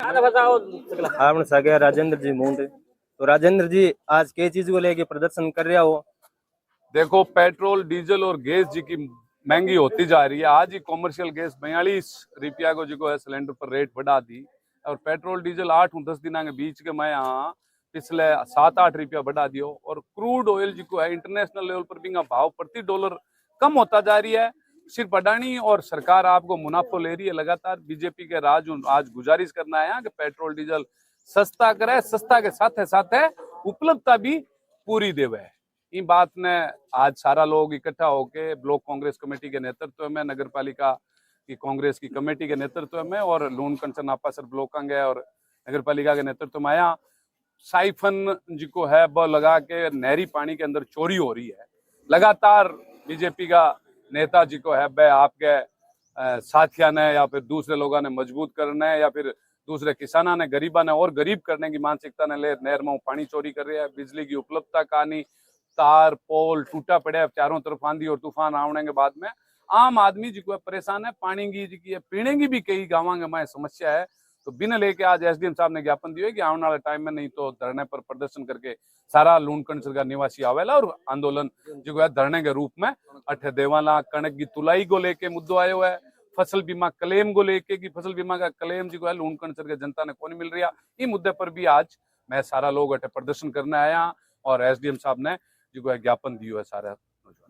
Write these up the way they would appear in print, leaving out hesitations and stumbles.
आपने सगे राजेंद्र जी मूंड। तो राजेंद्र जी आज के चीज को लेके प्रदर्शन कर रहा हो? देखो, पेट्रोल डीजल और गैस जी की महंगी होती जा रही है। आज ही कॉमर्शियल गैस 42 रुपया को जो है सिलेंडर पर रेट बढ़ा दी और पेट्रोल डीजल 8-10 दिन के बीच के मैं यहाँ पिछले 7-8 रुपया बढ़ा दियो। और क्रूड ऑयल जी को है इंटरनेशनल लेवल पर भी भाव प्रति डॉलर कम होता जा रही है। सिर्फ अडानी और सरकार आपको मुनाफा ले रही है लगातार। बीजेपी के राज आज गुजारिश करना है कि पेट्रोल डीजल सस्ता करे, सस्ता के साथ है उपलब्धता भी पूरी देवे। इन बात ने आज सारा लोग इकट्ठा होके ब्लॉक कांग्रेस कमेटी के नेतृत्व में, नगर पालिका की कांग्रेस की कमेटी के नेतृत्व में और लून कंचन आपासर ब्लॉक और नगर पालिका के नेतृत्व में आया साइफन जी को है वो लगा के नहरी पानी के अंदर चोरी हो रही है। लगातार बीजेपी का नेता जी को है वह आपके साथिया ने या फिर दूसरे लोगों ने मजबूत करना है या फिर दूसरे किसाना ने गरीबा ने और गरीब करने की मानसिकता ने ले नहर में पानी चोरी कर रही है। बिजली की उपलब्धता का नहीं, तार पोल टूटा पड़ा है चारों तरफ आंधी और तूफान आने के बाद में आम आदमी जी को परेशान है। पानी की जी की पीने की भी कई गाँव में समस्या है। तो बिना लेके आज एसडीएम साहब ने ज्ञापन दिया कि आने वाले टाइम में नहीं तो धरने पर प्रदर्शन करके सारा लूणकंड सरकार निवासी आवेला और आंदोलन जो है धरने के रूप में अठे देवाला कणक की तुलाई को लेके मुद्दों आयो है। फसल बीमा क्लेम को लेके कि फसल बीमा का क्लेम जो है लूणकंड सरकार जनता ने कौन मिल रही है, ये मुद्दे पर भी आज मैं सारा लोग अठे प्रदर्शन करने आया और एसडीएम साहब ने जो है ज्ञापन दियो है सारा।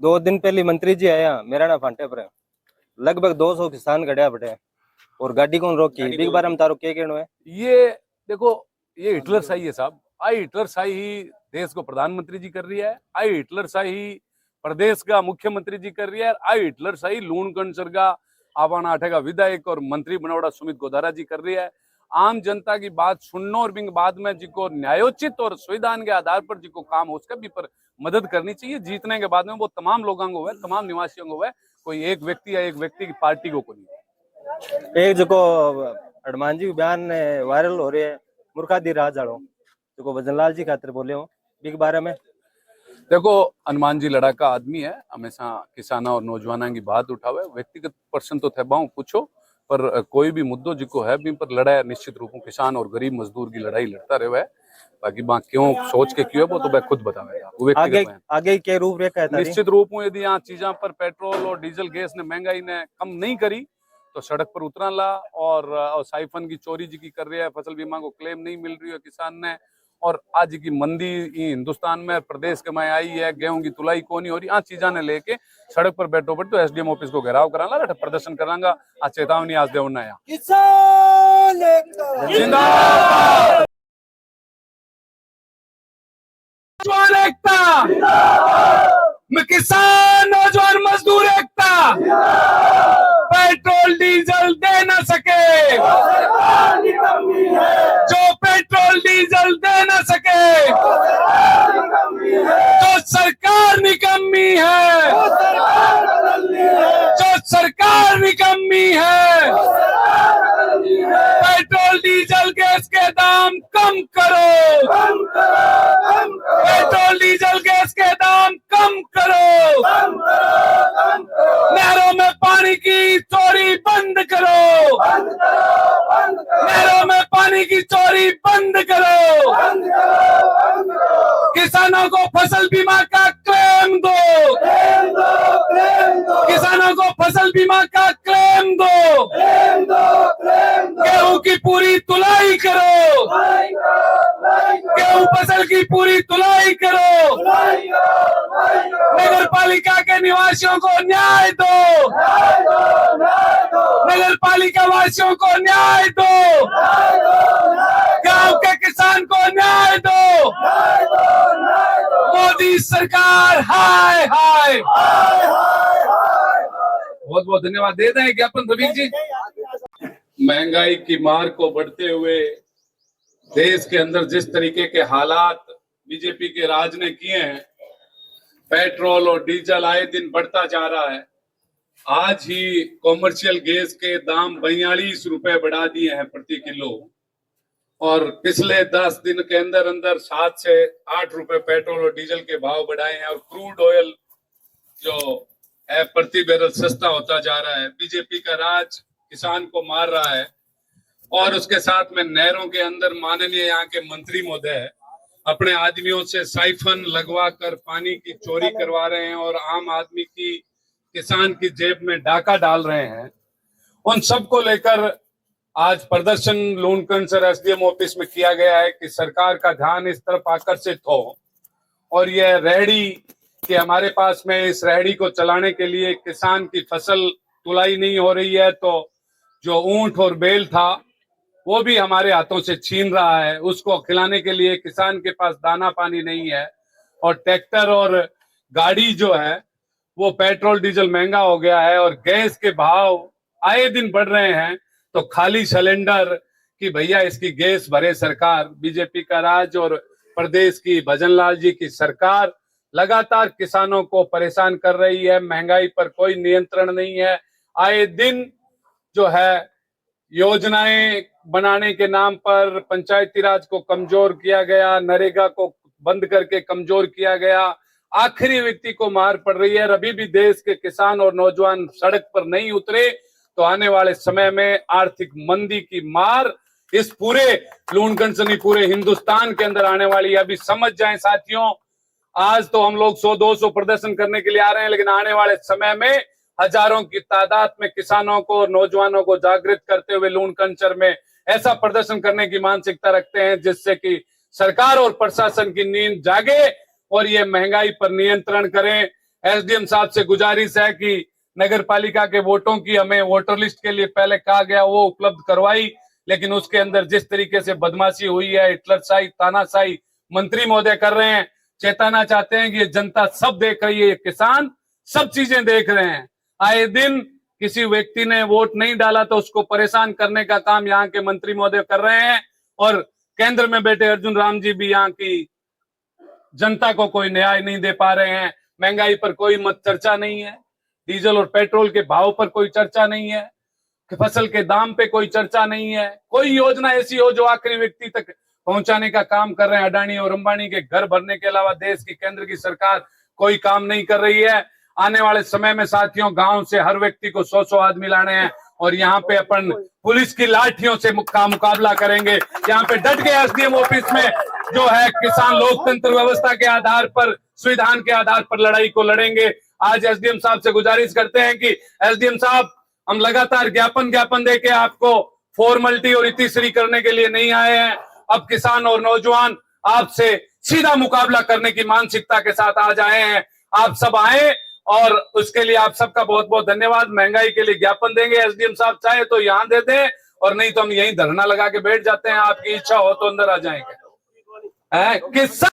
2 दिन पहले मंत्री जी आया मेरा ना फांटे पर लगभग 200 किसान गड़िया बटे और गाड़ी कौन रोकी बिग बार हम तारो के कहनो है? ये देखो, ये हिटलर शाही है साहब। आई हिटलर शाही ही देश को प्रधानमंत्री जी कर रही है, आई हिटलर शाही प्रदेश का मुख्यमंत्री जी कर रही है, आई हिटलर शाही लूणकंड सरगा आवाना आठे का विधायक और मंत्री बनवड़ा सुमित गोदारा जी कर रही है। आम जनता की बात सुनना और बिंग बाद में जी को न्यायोचित और संविधान के आधार पर जी को काम हो उसका भी पर मदद करनी चाहिए। जीतने के बाद में वो तमाम लोगों को है, तमाम निवासियों को है, कोई एक व्यक्ति या एक व्यक्ति की पार्टी को नहीं। एक जो हनुमान जी बयान वायरल हो रहे है मुर्खादी राज आड़ो जो भजनलाल जी खातिर बोले हो बिग बारे में। देखो, हनुमान जी लड़ाका आदमी है, हमेशा किसाना और नौजवाना की बात उठावे। व्यक्तिगत पर्सन तो थे बाऊ पूछो पर कोई भी मुद्दों जिको है भी पर लड़ाई निश्चित रूप में किसान और गरीब मजदूर की लड़ाई लड़ता रहे। बाकी बात क्यों सोच के क्यों है वो तो वह खुद बतावेगा। आगे के रूपरेखा है निश्चित रूप में यदि यहाँ चीजा पर पेट्रोल और डीजल गैस ने महंगाई ने कम नहीं करी तो सड़क पर उतरा ला और साइफन की चोरी जी की कर रही है, फसल बीमा को क्लेम नहीं मिल रही है किसान ने, और आज की मंदी हिंदुस्तान में प्रदेश के में आई है, गेहूं की तुलाई को नहीं हो रही, चीजा ने लेके सड़क पर बैठो बैठ तो एसडीएम ऑफिस को घेराव कराला प्रदर्शन करांगा। आज चेतावनी आज देना है किसान नौजवान मजदूर एकता। पेट्रोल डीजल दे न सके जो पेट्रोल डीजल दे न सके तो सरकार निकम्मी है, जो सरकार निकम्मी है। पेट्रोल डीजल गैस के दाम कम करो, पेट्रोल डीजल गैस के दाम कम करो, नहरों में पानी की चोरी बंद करो, नहरों में पानी की चोरी बंद करो, किसानों को फसल बीमा का क्लेम दो, किसानों को फसल बीमा का क्लेम दो, गेहूं की पूरी तुलाई करो, गेहूं फसल की पूरी तुलाई करो, नगर पालिका के निवासियों को न्याय दो, नगर पालिका वासियों को न्याय दो, गांव के किसान को न्याय दो। मोदी सरकार हाय हाय। बहुत बहुत धन्यवाद दे दें ज्ञापन रवि जी। महंगाई की मार को बढ़ते हुए देश के अंदर जिस तरीके के हालात बीजेपी के राज ने किए हैं, पेट्रोल और डीजल आए दिन बढ़ता जा रहा है। आज ही कॉमर्शियल गैस के दाम 42 रुपए बढ़ा दिए हैं प्रति किलो और पिछले 10 दिन के अंदर अंदर 7 से 8 रुपए पेट्रोल और डीजल के भाव बढ़ाए हैं और क्रूड ऑयल जो है प्रति बैरल सस्ता होता जा रहा है। बीजेपी का राज किसान को मार रहा है। और उसके साथ में नहरों के अंदर माननीय यहाँ के मंत्री महोदय अपने आदमियों से साइफन लगवा कर पानी की चोरी करवा रहे हैं और आम आदमी की, किसान की जेब में डाका डाल रहे हैं। उन सबको लेकर आज प्रदर्शन लूणकंसर एसडीएम ऑफिस में किया गया है कि सरकार का ध्यान इस तरफ आकर्षित हो और यह रेहड़ी कि हमारे पास में इस रेहड़ी को चलाने के लिए किसान की फसल तुलाई नहीं हो रही है, तो जो ऊंट और बैल था वो भी हमारे हाथों से छीन रहा है। उसको खिलाने के लिए किसान के पास दाना पानी नहीं है और ट्रैक्टर और गाड़ी जो है वो पेट्रोल डीजल महंगा हो गया है और गैस के भाव आए दिन बढ़ रहे हैं। तो खाली सिलेंडर कि भैया इसकी गैस भरे सरकार, बीजेपी का राज और प्रदेश की भजनलाल जी की सरकार लगातार किसानों को परेशान कर रही है। महंगाई पर कोई नियंत्रण नहीं है। आए दिन जो है योजनाएं बनाने के नाम पर पंचायती राज को कमजोर किया गया, नरेगा को बंद करके कमजोर किया गया, आखिरी व्यक्ति को मार पड़ रही है। अभी भी देश के किसान और नौजवान सड़क पर नहीं उतरे तो आने वाले समय में आर्थिक मंदी की मार इस पूरे लूणकंसनी पूरे हिंदुस्तान के अंदर आने वाली है। अभी समझ जाएं साथियों, आज तो हम लोग 100-200 प्रदर्शन करने के लिए आ रहे हैं, लेकिन आने वाले समय में हजारों की तादाद में किसानों को और नौजवानों को जागृत करते हुए लूणकंसर में ऐसा प्रदर्शन करने की मानसिकता रखते हैं जिससे कि सरकार और प्रशासन की नींद जागे और ये महंगाई पर नियंत्रण करें। एसडीएम साहब से गुजारिश है कि नगर पालिका के वोटों की हमें वोटर लिस्ट के लिए पहले कहा गया वो उपलब्ध करवाई, लेकिन उसके अंदर जिस तरीके से बदमाशी हुई है, हिटलरशाही तानाशाही मंत्री महोदय कर रहे हैं, चेताना चाहते हैं कि ये जनता सब देख रही है, किसान सब चीजें देख रहे हैं। आए दिन किसी व्यक्ति ने वोट नहीं डाला तो उसको परेशान करने का काम यहाँ के मंत्री महोदय कर रहे हैं और केंद्र में बैठे अर्जुन राम जी भी यहाँ की जनता को कोई न्याय नहीं दे पा रहे हैं। महंगाई पर कोई मत चर्चा नहीं है, डीजल और पेट्रोल के भाव पर कोई चर्चा नहीं है, फसल के दाम पे कोई चर्चा नहीं है। कोई योजना ऐसी हो जो आखिरी व्यक्ति तक पहुंचाने का काम कर रहे हैं। अडानी और अंबानी के घर भरने के अलावा देश की केंद्र की सरकार कोई काम नहीं कर रही है। आने वाले समय में साथियों गांव से हर व्यक्ति को 100-100 आदमी लाने हैं और यहाँ पे अपन पुलिस की लाठियों से मुकाबला करेंगे। यहाँ पे डट के एसडीएम ऑफिस में जो है किसान लोकतंत्र व्यवस्था के आधार पर, संविधान के आधार पर लड़ाई को लड़ेंगे। आज एसडीएम साहब से गुजारिश करते हैं कि एसडीएम साहब, हम लगातार ज्ञापन देके आपको फॉर्मेलिटी और इतिश्री करने के लिए नहीं आए हैं। अब किसान और नौजवान आपसे सीधा मुकाबला करने की मानसिकता के साथ आज आए हैं। आप सब आए और उसके लिए आप सबका बहुत बहुत धन्यवाद। महंगाई के लिए ज्ञापन देंगे, एसडीएम साहब चाहे तो यहाँ दे दें और नहीं तो हम यहीं धरना लगा के बैठ जाते हैं। आपकी इच्छा हो तो अंदर आ जाएंगे। किसान